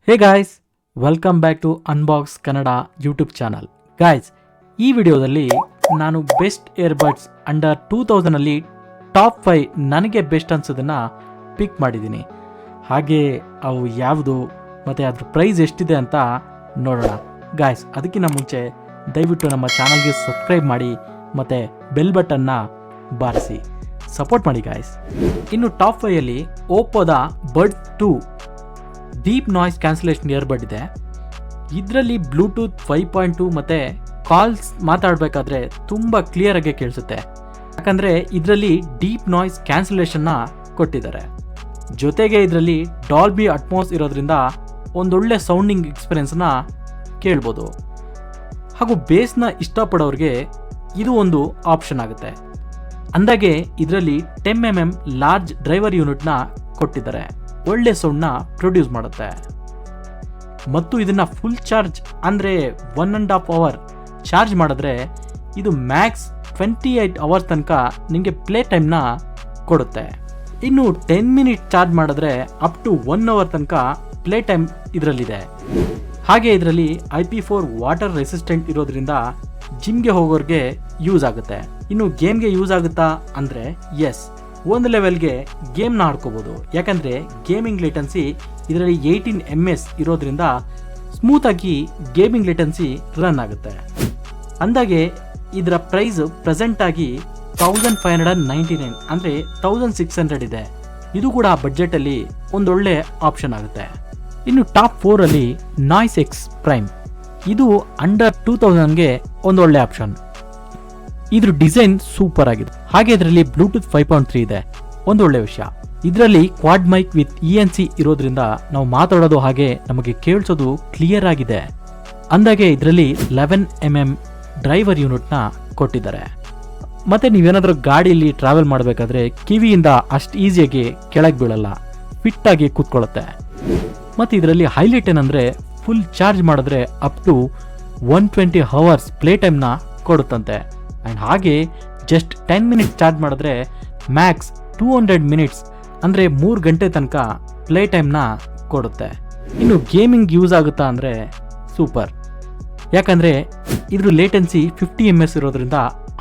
Hey guys, welcome back to Unbox Kannada YouTube channel. Guys, ಈ ವಿಡಿಯೋದಲ್ಲಿ ನಾನು ಬೆಸ್ಟ್ ಇಯರ್ಬಡ್ಸ್ ಅಂಡರ್ 2000 ಟಾಪ್ 5 ನನಗೆ best ಅನ್ಸೋದನ್ನು ಪಿಕ್ ಮಾಡಿದ್ದೀನಿ. ಹಾಗೆ ಅವು ಯಾವುದು ಮತ್ತು ಅದ್ರ ಪ್ರೈಸ್ ಎಷ್ಟಿದೆ ಅಂತ ನೋಡೋಣ. ಗಾಯ್ಸ್, ಅದಕ್ಕಿಂತ ಮುಂಚೆ ದಯವಿಟ್ಟು ನಮ್ಮ ಚಾನಲ್ಗೆ ಸಬ್ಸ್ಕ್ರೈಬ್ ಮಾಡಿ ಮತ್ತು ಬೆಲ್ ಬಟನ್ನ ಬಾರಿಸಿ ಸಪೋರ್ಟ್ ಮಾಡಿ ಗಾಯ್ಸ್. ಇನ್ನು ಟಾಪ್ 5 ಓಪ್ಪೋದ ಬಡ್ 2 ಡೀಪ್ ನಾಯ್ಸ್ ಕ್ಯಾನ್ಸಲೇಷನ್ ಇಯರ್ಬಡ್ ಇದೆ. ಇದರಲ್ಲಿ ಬ್ಲೂಟೂತ್ 5.2 ಮತ್ತು ಕಾಲ್ಸ್ ಮಾತಾಡಬೇಕಾದ್ರೆ ತುಂಬ ಕ್ಲಿಯರಾಗಿ ಕೇಳಿಸುತ್ತೆ. ಯಾಕಂದರೆ ಇದರಲ್ಲಿ ಡೀಪ್ ನಾಯ್ಸ್ ಕ್ಯಾನ್ಸಲೇಷನ್ನ ಕೊಟ್ಟಿದ್ದಾರೆ. ಜೊತೆಗೆ ಇದರಲ್ಲಿ ಡಾಲ್ಬಿ ಅಟ್ಮಾಸ್ ಇರೋದ್ರಿಂದ ಒಂದೊಳ್ಳೆ ಸೌಂಡಿಂಗ್ ಎಕ್ಸ್ಪೀರಿಯನ್ಸ್ನ ಕೇಳ್ಬೋದು. ಹಾಗೂ ಬೇಸ್ನ ಇಷ್ಟಪಡೋರಿಗೆ ಇದು ಒಂದು ಆಪ್ಷನ್ ಆಗುತ್ತೆ. ಅಂದಾಗೆ ಇದರಲ್ಲಿ 10mm ಲಾರ್ಜ್ ಡ್ರೈವರ್ ಯೂನಿಟ್ನ ಕೊಟ್ಟಿದ್ದಾರೆ. ಒಳ್ಳೆ ಸೌಂಡ್ನ ಪ್ರೊಡ್ಯೂಸ್ ಮಾಡುತ್ತೆ. ಮತ್ತು ಇದನ್ನು ಫುಲ್ ಚಾರ್ಜ್ ಅಂದರೆ 1.5 hour ಚಾರ್ಜ್ ಮಾಡಿದ್ರೆ ಇದು ಮ್ಯಾಕ್ಸ್ 28 hours ತನಕ ನಿಮಗೆ ಪ್ಲೇ ಟೈಮ್ನ ಕೊಡುತ್ತೆ. ಇನ್ನು 10 minutes ಚಾರ್ಜ್ ಮಾಡಿದ್ರೆ ಅಪ್ ಟು 1 hour ತನಕ ಪ್ಲೇ ಟೈಮ್ ಇದರಲ್ಲಿದೆ. ಹಾಗೆ ಇದರಲ್ಲಿ IP4 ವಾಟರ್ ರೆಸಿಸ್ಟೆಂಟ್ ಇರೋದ್ರಿಂದ ಜಿಮ್ಗೆ ಹೋಗೋರಿಗೆ ಯೂಸ್ ಆಗುತ್ತೆ. ಇನ್ನು ಗೇಮ್ಗೆ ಯೂಸ್ ಆಗುತ್ತಾ ಅಂದರೆ ಎಸ್, ಒಂದು ಲೆವೆಲ್ಗೆ ಗೇಮ್ನ ಆಡ್ಕೋಬೋದು. ಯಾಕಂದರೆ ಗೇಮಿಂಗ್ ಲೇಟೆನ್ಸಿ ಇದರಲ್ಲಿ 18 ms ಇರೋದ್ರಿಂದ ಸ್ಮೂತಾಗಿ ಗೇಮಿಂಗ್ ಲೇಟೆನ್ಸಿ ರನ್ ಆಗುತ್ತೆ. ಅಂದಾಗೆ ಇದರ ಪ್ರೈಸ್ ಪ್ರೆಸೆಂಟಾಗಿ 1599 ಅಂದರೆ 1600 ಇದೆ. ಇದು ಕೂಡ ಬಡ್ಜೆಟಲ್ಲಿ ಒಂದೊಳ್ಳೆ ಆಪ್ಷನ್ ಆಗುತ್ತೆ. ಇನ್ನು ಟಾಪ್ 4 ನಾಯ್ಸ್ ಎಕ್ಸ್ ಪ್ರೈಮ್. ಇದು ಅಂಡರ್ 2000ಗೆ ಒಂದೊಳ್ಳೆ ಆಪ್ಷನ್. ಇದ್ರ ಡಿಸೈನ್ ಸೂಪರ್ ಆಗಿದೆ. ಹಾಗೆ ಇದರಲ್ಲಿ ಬ್ಲೂಟೂತ್ 5.3 ಇದೆ. ಒಂದೊಳ್ಳೆ ವಿಷಯ, ಇದರಲ್ಲಿ ಕ್ವಾಡ್ ಮೈಕ್ ವಿತ್ ENC ಇರೋದ್ರಿಂದ ನಾವು ಮಾತಾಡೋದು ಹಾಗೆ ನಮಗೆ ಕೇಳಿಸೋದು ಕ್ಲಿಯರ್ ಆಗಿದೆ. ಅಂದಾಗೆ ಇದರಲ್ಲಿ 11mm ಡ್ರೈವರ್ ಯೂನಿಟ್ನ ಕೊಟ್ಟಿದ್ದಾರೆ. ಮತ್ತೆ ನೀವೇನಾದ್ರೂ ಗಾಡಿಯಲ್ಲಿ ಟ್ರಾವೆಲ್ ಮಾಡಬೇಕಾದ್ರೆ ಕಿವಿಯಿಂದ ಅಷ್ಟು ಈಸಿಯಾಗಿ ಕೆಳಗೆ ಬೀಳಲ್ಲ, ಫಿಟ್ ಆಗಿ ಕೂತ್ಕೊಳ್ಳುತ್ತೆ. ಮತ್ತು ಇದರಲ್ಲಿ ಹೈಲೈಟ್ ಏನಂದರೆ ಫುಲ್ ಚಾರ್ಜ್ ಮಾಡಿದ್ರೆ ಅಪ್ ಟು 120 hours ಪ್ಲೇ ಟೈಮ್ನ ಕೊಡುತ್ತಂತೆ. ಆ್ಯಂಡ್ ಹಾಗೆ ಜಸ್ಟ್ 10 minutes ಚಾರ್ಜ್ ಮಾಡಿದ್ರೆ ಮ್ಯಾಕ್ಸ್ 200 minutes ಅಂದರೆ 3 ಗಂಟೆ ತನಕ ಪ್ಲೇ ಟೈಮ್ನ ಕೊಡುತ್ತೆ. ಇನ್ನು ಗೇಮಿಂಗ್ ಯೂಸ್ ಆಗುತ್ತಾ ಅಂದರೆ ಸೂಪರ್. ಯಾಕಂದರೆ ಇದ್ರ ಲೇಟೆನ್ಸಿ 50 ms ಇರೋದ್ರಿಂದ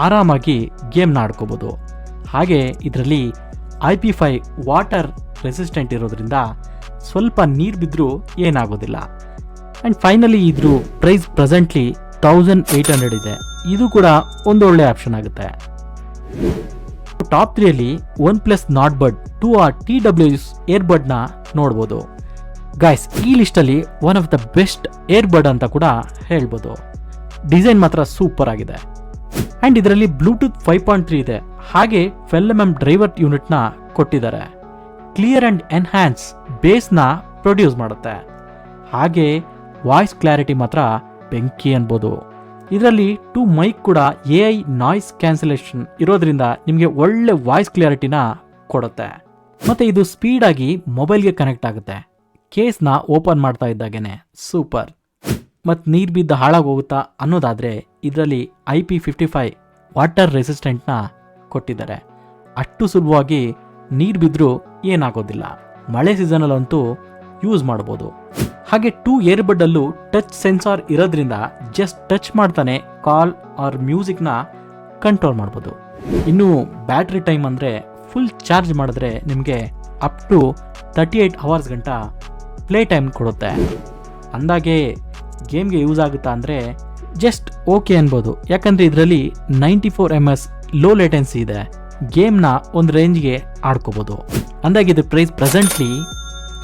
ಆರಾಮಾಗಿ ಗೇಮ್ನ ಆಡ್ಕೋಬೋದು. ಹಾಗೆ ಇದರಲ್ಲಿ IP5 ವಾಟರ್ ರೆಸಿಸ್ಟೆಂಟ್ ಇರೋದ್ರಿಂದ ಸ್ವಲ್ಪ ನೀರು ಬಿದ್ದರೂ ಏನಾಗೋದಿಲ್ಲ. ಆ್ಯಂಡ್ ಫೈನಲಿ ಇದ್ರ ಪ್ರೈಸ್ ಪ್ರೆಸೆಂಟ್ಲಿ 1800 ಇದೆ. ಇದು ಕೂಡ ಒಂದು ಒಳ್ಳೆ ಆಪ್ಷನ್ ಆಗುತ್ತೆ. Top 3 OnePlus Nord Bud 2 TWS ಏರ್ಬಡ್ನ ನೋಡ್ಬೋದು. ಗಾಯ್ಸ್, ಈ ಲಿಸ್ಟಲ್ಲಿ ಒನ್ ಆಫ್ ದ ಬೆಸ್ಟ್ ಏರ್ಬಡ್ ಅಂತ ಕೂಡ ಹೇಳ್ಬೋದು. ಡಿಸೈನ್ ಮಾತ್ರ ಸೂಪರ್ ಆಗಿದೆ. ಆ್ಯಂಡ್ ಇದರಲ್ಲಿ ಬ್ಲೂಟೂತ್ 5.3 ಇದೆ. ಹಾಗೆ 12mm ಡ್ರೈವರ್ ಯೂನಿಟ್ನ ಕೊಟ್ಟಿದ್ದಾರೆ. ಕ್ಲಿಯರ್ ಆ್ಯಂಡ್ ಎನ್ಹ್ಯಾನ್ಸ್ ಬೇಸ್ನ ಪ್ರೊಡ್ಯೂಸ್ ಮಾಡುತ್ತೆ. ಹಾಗೆ ವಾಯ್ಸ್ ಕ್ಲಾರಿಟಿ ಮಾತ್ರ ಬೆಂಕಿ ಅನ್ಬೋದು. ಇದರಲ್ಲಿ 2 ಮೈಕ್ ಕೂಡ AI ನಾಯ್ಸ್ ಕ್ಯಾನ್ಸಲೇಷನ್ ಇರೋದ್ರಿಂದ ನಿಮಗೆ ಒಳ್ಳೆ ವಾಯ್ಸ್ ಕ್ಲಾರಿಟಿನ ಕೊಡುತ್ತೆ. ಮತ್ತು ಇದು ಸ್ಪೀಡಾಗಿ ಮೊಬೈಲ್ಗೆ ಕನೆಕ್ಟ್ ಆಗುತ್ತೆ. ಕೇಸ್ನ ಓಪನ್ ಮಾಡ್ತಾ ಇದ್ದಾಗೇನೆ ಸೂಪರ್. ಮತ್ತು ನೀರು ಬಿದ್ದು ಹಾಳಾಗೋಗುತ್ತಾ ಅನ್ನೋದಾದರೆ ಇದರಲ್ಲಿ IP55 ವಾಟರ್ ರೆಸಿಸ್ಟೆಂಟ್ನ ಕೊಟ್ಟಿದ್ದಾರೆ. ಅಷ್ಟು ಸುಲಭವಾಗಿ ನೀರು ಬಿದ್ದರೂ ಏನಾಗೋದಿಲ್ಲ. ಮಳೆ ಸೀಸನಲ್ಲಂತೂ ಯೂಸ್ ಮಾಡ್ಬೋದು. ಹಾಗೆ 2 ಏರ್ಬಡ್ಡಲ್ಲೂ ಟಚ್ ಸೆನ್ಸಾರ್ ಇರೋದ್ರಿಂದ ಜಸ್ಟ್ ಟಚ್ ಮಾಡ್ತಾನೆ ಕಾಲ್ ಆರ್ ಮ್ಯೂಸಿಕ್ನ ಕಂಟ್ರೋಲ್ ಮಾಡ್ಬೋದು. ಇನ್ನು ಬ್ಯಾಟ್ರಿ ಟೈಮ್ ಅಂದರೆ ಫುಲ್ ಚಾರ್ಜ್ ಮಾಡಿದ್ರೆ ನಿಮಗೆ ಅಪ್ ಟು 38 hours ಗಂಟ ಪ್ಲೇ ಟೈಮ್ ಕೊಡುತ್ತೆ. ಅಂದಾಗೆ ಗೇಮ್ಗೆ ಯೂಸ್ ಆಗುತ್ತಾ ಅಂದರೆ ಜಸ್ಟ್ ಓಕೆ ಅನ್ಬೋದು. ಯಾಕಂದರೆ ಇದರಲ್ಲಿ 94 ms ಲೋ ಲೇಟೆನ್ಸಿ ಇದೆ. ಗೇಮ್ನ ಒಂದು ರೇಂಜ್ಗೆ ಆಡ್ಕೋಬೋದು. ಅಂದಾಗೆ ಇದು ಪ್ರೈಸ್ ಪ್ರೆಸೆಂಟ್ಲಿ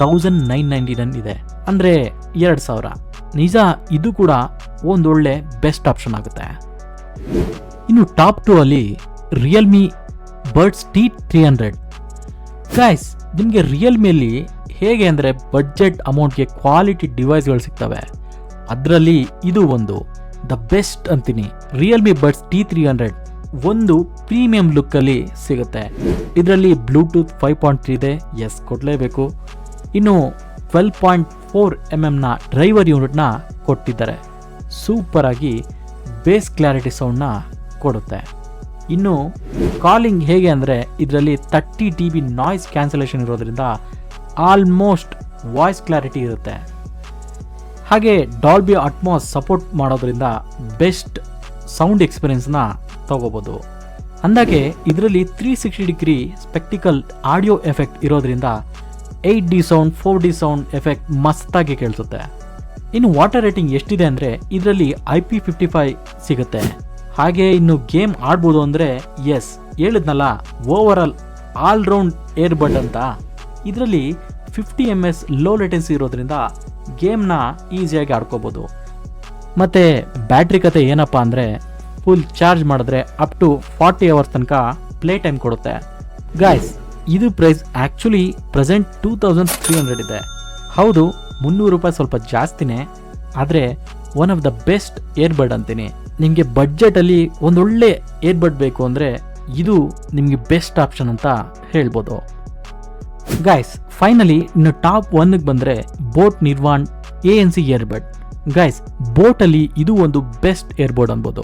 1999 ಇದೆ, ಅಂದರೆ 2000. ನಿಜ, ಇದು ಕೂಡ ಒಂದೊಳ್ಳೆ ಬೆಸ್ಟ್ ಆಪ್ಷನ್ ಆಗುತ್ತೆ. ಇನ್ನು top 2 Realme buds T300. Guys, ನಿಮಗೆ ರಿಯಲ್ಮಿಯಲ್ಲಿ ಹೇಗೆ ಅಂದರೆ ಬಡ್ಜೆಟ್ ಅಮೌಂಟ್ಗೆ ಕ್ವಾಲಿಟಿ ಡಿವೈಸ್ಗಳು ಸಿಗ್ತವೆ. ಅದರಲ್ಲಿ ಇದು ಒಂದು ದ ಬೆಸ್ಟ್ ಅಂತೀನಿ. ರಿಯಲ್ಮಿ ಬಡ್ಸ್ T300 ಒಂದು ಪ್ರೀಮಿಯಂ ಲುಕ್ಕಲ್ಲಿ ಸಿಗುತ್ತೆ. ಇದರಲ್ಲಿ ಬ್ಲೂಟೂತ್ 5.3 ಇದೆ, ಎಸ್ ಕೊಡಲೇಬೇಕು. ಇನ್ನು 12.4mm ಡ್ರೈವರ್ ಯೂನಿಟ್ನ ಕೊಟ್ಟಿದ್ದಾರೆ. ಸೂಪರ್ ಆಗಿ ಬೇಸ್ ಕ್ಲಾರಿಟಿ ಸೌಂಡ್ನ ಕೊಡುತ್ತೆ. ಇನ್ನು ಕಾಲಿಂಗ್ ಹೇಗೆ ಅಂದರೆ ಇದರಲ್ಲಿ 30 dB ನಾಯ್ಸ್ ಕ್ಯಾನ್ಸಲೇಷನ್ ಇರೋದ್ರಿಂದ ಆಲ್ಮೋಸ್ಟ್ ವಾಯ್ಸ್ ಕ್ಲಾರಿಟಿ ಇರುತ್ತೆ. ಹಾಗೆ ಡಾಲ್ಬಿ ಅಟ್ಮಾಸ್ ಸಪೋರ್ಟ್ ಮಾಡೋದ್ರಿಂದ ಬೆಸ್ಟ್ ಸೌಂಡ್ ಎಕ್ಸ್ಪೀರಿಯನ್ಸ್ನ ತಗೋಬೋದು. ಅಂದಾಗೆ ಇದರಲ್ಲಿ 360 ಡಿಗ್ರಿ ಸ್ಪೆಕ್ಟಿಕಲ್ ಆಡಿಯೋ ಎಫೆಕ್ಟ್ ಇರೋದ್ರಿಂದ 8D sound 4D sound effect ಮಸ್ತಾಗಿ ಕೇಳಿಸುತ್ತೆ. ಇನ್ನು ವಾಟರ್ ರೇಟಿಂಗ್ ಎಷ್ಟಿದೆ ಅಂದರೆ ಇದರಲ್ಲಿ IP55 ಸಿಗುತ್ತೆ. ಹಾಗೆ ಇನ್ನು ಗೇಮ್ ಆಡ್ಬೋದು ಅಂದರೆ ಎಸ್ ಹೇಳಿದ್ನಲ್ಲ ಓವರ್ ಆಲ್ರೌಂಡ್ ಏರ್ಬಡ್ ಅಂತ, ಇದರಲ್ಲಿ 50 ms ಲೋ ಲೇಟೆನ್ಸಿ ಇರೋದ್ರಿಂದ ಗೇಮ್ನ ಈಸಿಯಾಗಿ ಆಡ್ಕೋಬೋದು. ಮತ್ತು ಬ್ಯಾಟ್ರಿ ಕತೆ ಏನಪ್ಪ ಅಂದರೆ ಫುಲ್ ಚಾರ್ಜ್ ಮಾಡಿದ್ರೆ ಅಪ್ ಟು 40 hours ತನಕ ಪ್ಲೇ ಟೈಮ್ ಕೊಡುತ್ತೆ. ಗಾಯ್ಸ್ ಇದು ಪ್ರೈಸ್ ಆ್ಯಕ್ಚುಲಿ ಪ್ರೆಸೆಂಟ್ 2300 ಇದೆ. ಹೌದು, 300 ರೂಪಾಯಿ ಸ್ವಲ್ಪ ಜಾಸ್ತಿನೇ, ಆದರೆ ಒನ್ ಆಫ್ ದ ಬೆಸ್ಟ್ ಏರ್ಬಡ್ ಅಂತೀನಿ. ನಿಮಗೆ ಬಡ್ಜೆಟಲ್ಲಿ ಒಂದೊಳ್ಳೆ ಏರ್ಬಡ್ ಬೇಕು ಅಂದರೆ ಇದು ನಿಮಗೆ ಬೆಸ್ಟ್ ಆಪ್ಷನ್ ಅಂತ ಹೇಳ್ಬೋದು. ಗಾಯ್ಸ್ ಫೈನಲಿ ಇನ್ನು ಟಾಪ್ 1ಗೆ ಬಂದರೆ ಬೋಟ್ ನಿರ್ವಾಣ್ ANC ಏರ್ಬಡ್. ಗಾಯ್ಸ್ ಬೋಟಲ್ಲಿ ಇದು ಒಂದು ಬೆಸ್ಟ್ ಏರ್ಬೋರ್ಡ್ ಅನ್ಬೋದು.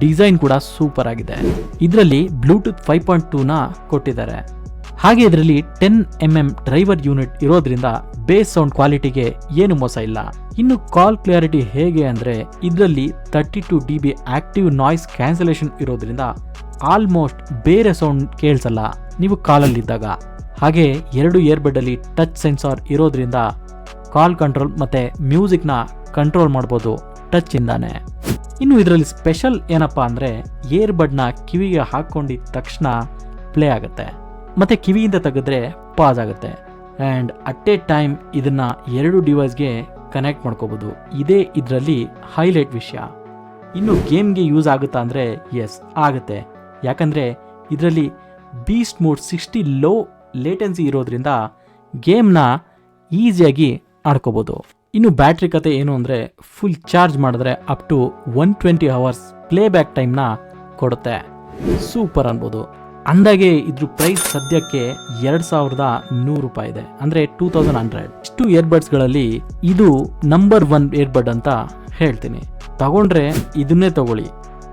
ಡಿಸೈನ್ ಕೂಡ ಸೂಪರ್ ಆಗಿದೆ. ಇದರಲ್ಲಿ ಬ್ಲೂಟೂತ್ 5.2ನ ಕೊಟ್ಟಿದ್ದಾರೆ. ಹಾಗೆ ಇದರಲ್ಲಿ 10mm ಡ್ರೈವರ್ ಯೂನಿಟ್ ಇರೋದ್ರಿಂದ ಬೇಸ್ ಸೌಂಡ್ ಕ್ವಾಲಿಟಿಗೆ ಏನು ಮೋಸ ಇಲ್ಲ. ಇನ್ನು ಕಾಲ್ ಕ್ಲಿಯರಿಟಿ ಹೇಗೆ ಅಂದರೆ ಇದರಲ್ಲಿ 32 dB ಆಕ್ಟಿವ್ ನಾಯ್ಸ್ ಕ್ಯಾನ್ಸಲೇಷನ್ ಇರೋದ್ರಿಂದ ಆಲ್ಮೋಸ್ಟ್ ಬೇರೆ ಸೌಂಡ್ ಕೇಳಿಸಲ್ಲ ನೀವು ಕಾಲಲ್ಲಿದ್ದಾಗ. ಹಾಗೆ 2 ಇಯರ್ಬಡ್ ಅಲ್ಲಿ ಟಚ್ ಸೆನ್ಸಾರ್ ಇರೋದ್ರಿಂದ ಕಾಲ್ ಕಂಟ್ರೋಲ್ ಮತ್ತೆ ಮ್ಯೂಸಿಕ್ನ ಕಂಟ್ರೋಲ್ ಮಾಡ್ಬೋದು ಟಚ್ ಇಂದಾನೆ. ಇನ್ನು ಇದರಲ್ಲಿ ಸ್ಪೆಷಲ್ ಏನಪ್ಪಾ ಅಂದರೆ ಇಯರ್ಬಡ್ನ ಕಿವಿಗೆ ಹಾಕೊಂಡಿದ ತಕ್ಷಣ ಪ್ಲೇ ಆಗುತ್ತೆ, ಮತ್ತೆ ಕಿವಿಯಿಂದ ತೆಗೆದ್ರೆ ಪಾಸ್ ಆಗುತ್ತೆ. ಆ್ಯಂಡ್ ಅಟ್ ಎ ಟೈಮ್ ಇದನ್ನ 2 ಡಿವೈಸ್ಗೆ ಕನೆಕ್ಟ್ ಮಾಡ್ಕೋಬೋದು. ಇದೇ ಇದರಲ್ಲಿ ಹೈಲೈಟ್ ವಿಷಯ. ಇನ್ನು ಗೇಮ್ಗೆ ಯೂಸ್ ಆಗುತ್ತಾ ಅಂದರೆ ಎಸ್ ಆಗುತ್ತೆ, ಯಾಕಂದರೆ ಇದರಲ್ಲಿ ಬೀಸ್ಟ್ ಮೋಡ್ 60 ಲೋ ಲೇಟೆನ್ಸಿ ಇರೋದ್ರಿಂದ ಗೇಮ್ನ ಈಸಿಯಾಗಿ ಆಡ್ಕೋಬೋದು. ಇನ್ನು ಬ್ಯಾಟ್ರಿ ಕತೆ ಏನು ಅಂದರೆ ಫುಲ್ ಚಾರ್ಜ್ ಮಾಡಿದ್ರೆ ಅಪ್ ಟು 120 hours ಪ್ಲೇಬ್ಯಾಕ್ ಟೈಮ್ನ ಕೊಡುತ್ತೆ. ಸೂಪರ್ ಅನ್ಬೋದು. ಅಂದಾಗೆ ಇದ್ರ ಪ್ರೈಸ್ ಸದ್ಯಕ್ಕೆ 2100 ರೂಪಾಯಿ ಇದೆ, ಅಂದರೆ 2100. ಇಷ್ಟು ಇಯರ್ಬಡ್ಸ್ಗಳಲ್ಲಿ ಇದು ನಂಬರ್ 1 ಇಯರ್ಬಡ್ ಅಂತ ಹೇಳ್ತೀನಿ. ತಗೊಂಡ್ರೆ ಇದನ್ನೇ ತಗೊಳ್ಳಿ.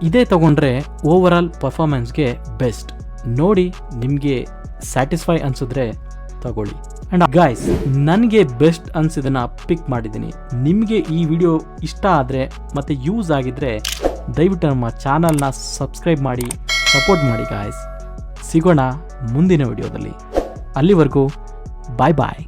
ಇದೇ ತಗೊಂಡ್ರೆ ಓವರ್ ಆಲ್ ಪರ್ಫಾರ್ಮೆನ್ಸ್ಗೆ ಬೆಸ್ಟ್. ನೋಡಿ ನಿಮಗೆ ಸ್ಯಾಟಿಸ್ಫೈ ಅನ್ಸಿದ್ರೆ ತಗೊಳ್ಳಿ. ಅಂಡ್ ಗಾಯ್ಸ್ ನನಗೆ ಬೆಸ್ಟ್ ಅನ್ಸಿದನ್ನ ಪಿಕ್ ಮಾಡಿದ್ದೀನಿ. ನಿಮಗೆ ಈ ವಿಡಿಯೋ ಇಷ್ಟ ಆದರೆ ಮತ್ತೆ ಯೂಸ್ ಆಗಿದ್ರೆ ದಯವಿಟ್ಟು ನಮ್ಮ ಚಾನಲ್ನ ಸಬ್ಸ್ಕ್ರೈಬ್ ಮಾಡಿ ಸಪೋರ್ಟ್ ಮಾಡಿ ಗಾಯ್ಸ್. ಸಿಗೋಣ ಮುಂದಿನ ವಿಡಿಯೋದಲ್ಲಿ. ಅಲ್ಲಿವರೆಗೂ ಬಾಯ್ ಬಾಯ್.